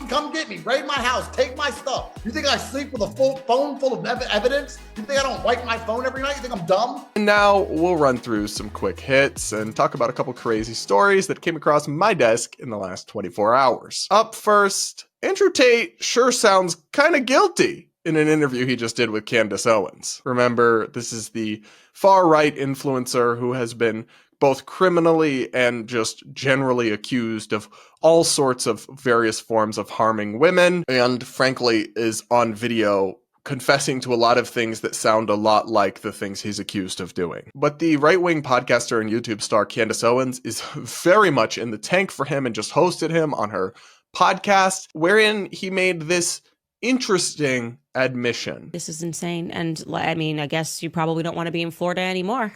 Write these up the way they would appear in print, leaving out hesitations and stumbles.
Come get me. Raid my house. Take my stuff. You think I sleep with a full phone full of evidence? You think I don't wipe my phone every night? You think I'm dumb? And now we'll run through some quick hits and talk about a couple crazy stories that came across my desk in the last 24 hours. Up first, Andrew Tate sure sounds kind of guilty in an interview he just did with Candace Owens. Remember, this is the far-right influencer who has been both criminally and just generally accused of all sorts of various forms of harming women, and frankly is on video confessing to a lot of things that sound a lot like the things he's accused of doing. But the right-wing podcaster and YouTube star Candace Owens is very much in the tank for him and just hosted him on her podcast, wherein he made this interesting admission. This is insane. And I mean, I guess you probably don't want to be in Florida anymore.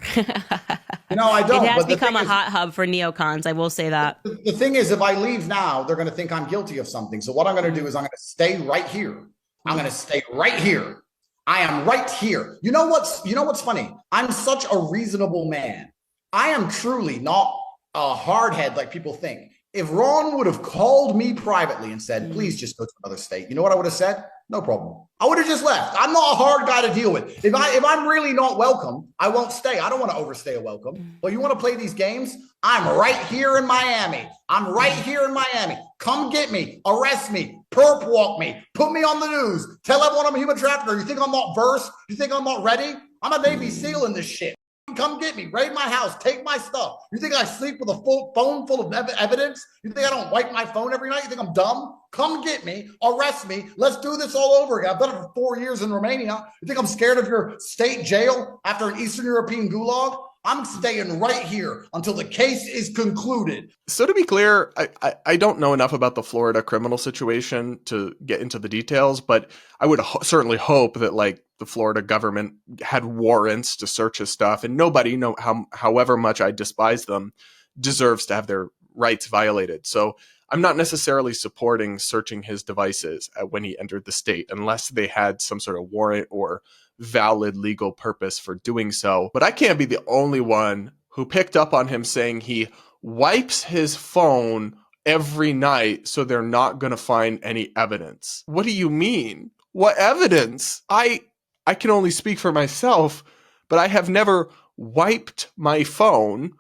No, I don't. It has become a hot hub for neocons. I will say that. The thing is, if I leave now, they're going to think I'm guilty of something. So what I'm going to do is I'm going to stay right here. I'm going to stay right here. I am right here. You know what's funny? I'm such a reasonable man. I am truly not a hardhead like people think. If Ron would have called me privately and said, please just go to another state, you know what I would have said? No problem. I would have just left. I'm not a hard guy to deal with. If I'm really not welcome, I won't stay. I don't want to overstay a welcome. But you want to play these games? I'm right here in Miami. I'm right here in Miami. Come get me. Arrest me. Perp walk me. Put me on the news. Tell everyone I'm a human trafficker. You think I'm not versed? You think I'm not ready? I'm a Navy SEAL in this shit. Come get me. Raid my house. Take my stuff. You think I sleep with a full phone full of evidence? You think I don't wipe my phone every night? You think I'm dumb? Come get me. Arrest me. Let's do this all over again. I've done it for 4 years in Romania. You think I'm scared of your state jail after an Eastern European gulag? I'm staying right here until the case is concluded. So to be clear, I don't know enough about the Florida criminal situation to get into the details, but I would certainly hope that like the Florida government had warrants to search his stuff, and nobody, however much I despise them, deserves to have their rights violated. So I'm not necessarily supporting searching his devices when he entered the state, unless they had some sort of warrant or valid legal purpose for doing so. But I can't be the only one who picked up on him saying he wipes his phone every night so they're not going to find any evidence. What do you mean? What evidence? I can only speak for myself, but I have never wiped my phone.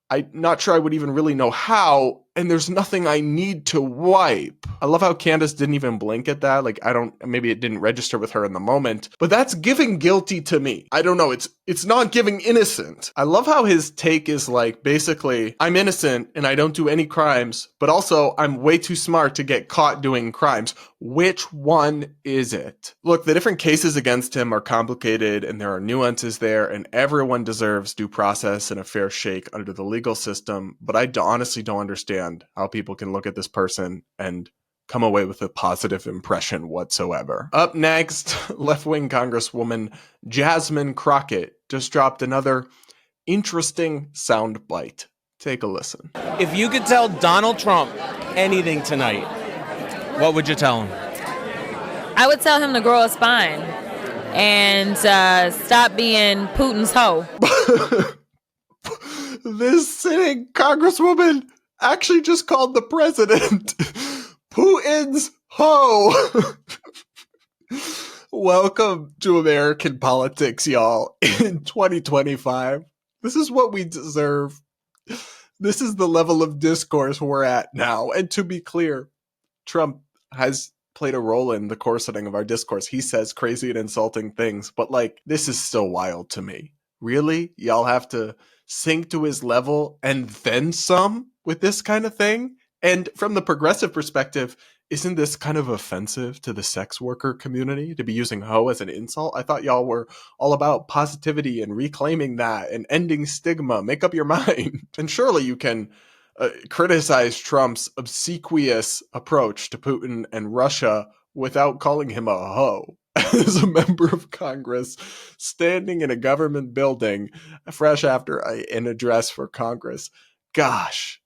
I'm not sure I would even really know how, and there's nothing I need to wipe. I love how Candace didn't even blink at that. Like, maybe it didn't register with her in the moment, but that's giving guilty to me. I don't know. It's not giving innocent. I love how his take is like, basically, I'm innocent and I don't do any crimes, but also I'm way too smart to get caught doing crimes. Which one is it? Look, the different cases against him are complicated and there are nuances there, and everyone deserves due process and a fair shake under the legal system, but I honestly don't understand how people can look at this person and come away with a positive impression whatsoever. Up next, left-wing Congresswoman Jasmine Crockett just dropped another interesting soundbite. Take a listen. If you could tell Donald Trump anything tonight, what would you tell him? I would tell him to grow a spine and stop being Putin's hoe. This sitting Congresswoman actually just called the president Putin's hoe. Welcome to American politics, y'all, in 2025. This is what we deserve. This is the level of discourse we're at now. And to be clear, Trump has played a role in the coarsening of our discourse. He says crazy and insulting things, but like, this is still wild to me. Really? Y'all have to sink to his level and then some with this kind of thing? And from the progressive perspective, isn't this kind of offensive to the sex worker community to be using hoe as an insult? I thought y'all were all about positivity and reclaiming that and ending stigma. Make up your mind. And surely you can criticize Trump's obsequious approach to Putin and Russia without calling him a hoe. As a member of Congress standing in a government building fresh after an address for Congress. Gosh,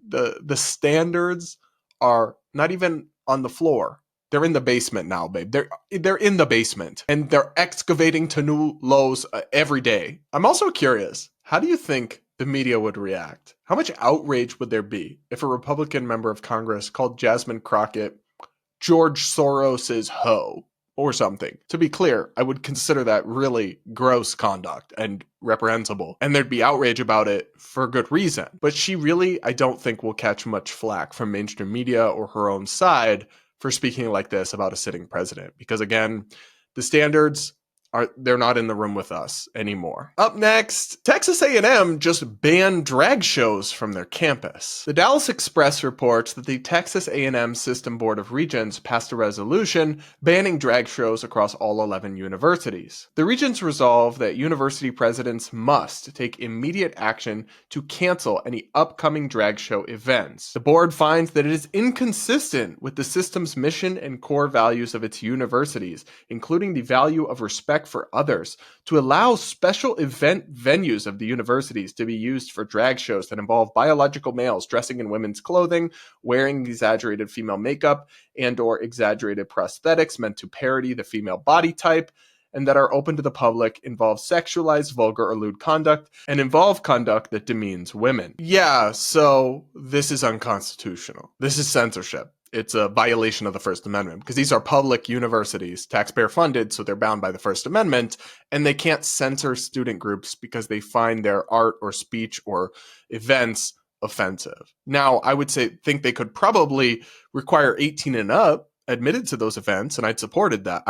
the standards are not even on the floor. They're in the basement now, babe. They're in the basement, and they're excavating to new lows every day. I'm also curious, how do you think the media would react? How much outrage would there be if a Republican member of Congress called Jasmine Crockett George Soros's hoe or something. To be clear, I would consider that really gross conduct and reprehensible, and there'd be outrage about it for good reason. But she really, I don't think, will catch much flack from mainstream media or her own side for speaking like this about a sitting president, because again, the standards they're not in the room with us anymore. Up next, Texas A&M just banned drag shows from their campus. The Dallas Express reports that the Texas A&M System Board of Regents passed a resolution banning drag shows across all 11 universities. The regents resolve that university presidents must take immediate action to cancel any upcoming drag show events. The board finds that it is inconsistent with the system's mission and core values of its universities, including the value of respect for others, to allow special event venues of the universities to be used for drag shows that involve biological males dressing in women's clothing, wearing exaggerated female makeup, and or exaggerated prosthetics meant to parody the female body type, and that are open to the public, involve sexualized, vulgar, or lewd conduct, and involve conduct that demeans women. Yeah, so this is unconstitutional. This is censorship. It's a violation of the First Amendment because these are public universities, taxpayer funded, so they're bound by the First Amendment, and they can't censor student groups because they find their art or speech or events offensive. Now, I would think they could probably require 18 and up admitted to those events, and I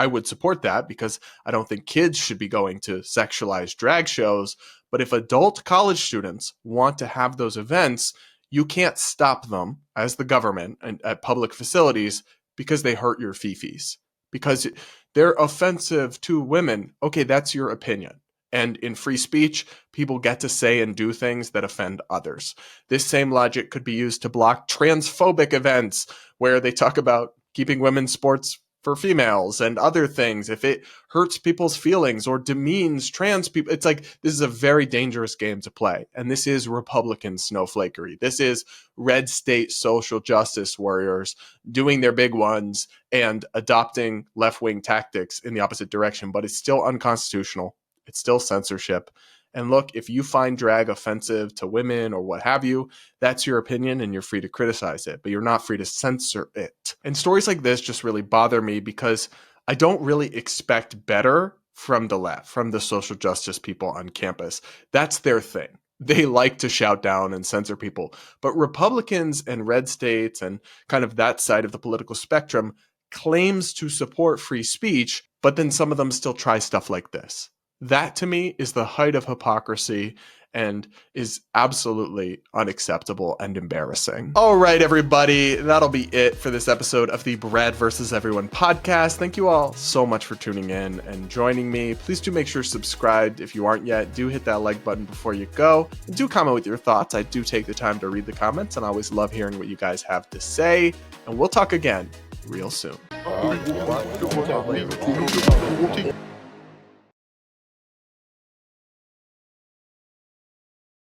would support that because I don't think kids should be going to sexualized drag shows. But if adult college students want to have those events, you can't stop them as the government and at public facilities because they hurt your fifis, because they're offensive to women. Okay, that's your opinion. And in free speech, people get to say and do things that offend others. This same logic could be used to block transphobic events where they talk about keeping women's sports for females and other things. If it hurts people's feelings or demeans trans people, it's like, this is a very dangerous game to play. And this is Republican snowflakery. This is red state social justice warriors doing their big ones and adopting left-wing tactics in the opposite direction. But it's still unconstitutional. It's still censorship. And look, if you find drag offensive to women or what have you, that's your opinion and you're free to criticize it, but you're not free to censor it. And stories like this just really bother me because I don't really expect better from the left, from the social justice people on campus. That's their thing. They like to shout down and censor people. But Republicans and red states and kind of that side of the political spectrum claims to support free speech, but then some of them still try stuff like this. That, to me, is the height of hypocrisy and is absolutely unacceptable and embarrassing. All right, everybody, that'll be it for this episode of the Brad vs. Everyone podcast. Thank you all so much for tuning in and joining me. Please do make sure you're subscribed if you aren't yet. Do hit that like button before you go. And do comment with your thoughts. I do take the time to read the comments, and I always love hearing what you guys have to say. And we'll talk again real soon.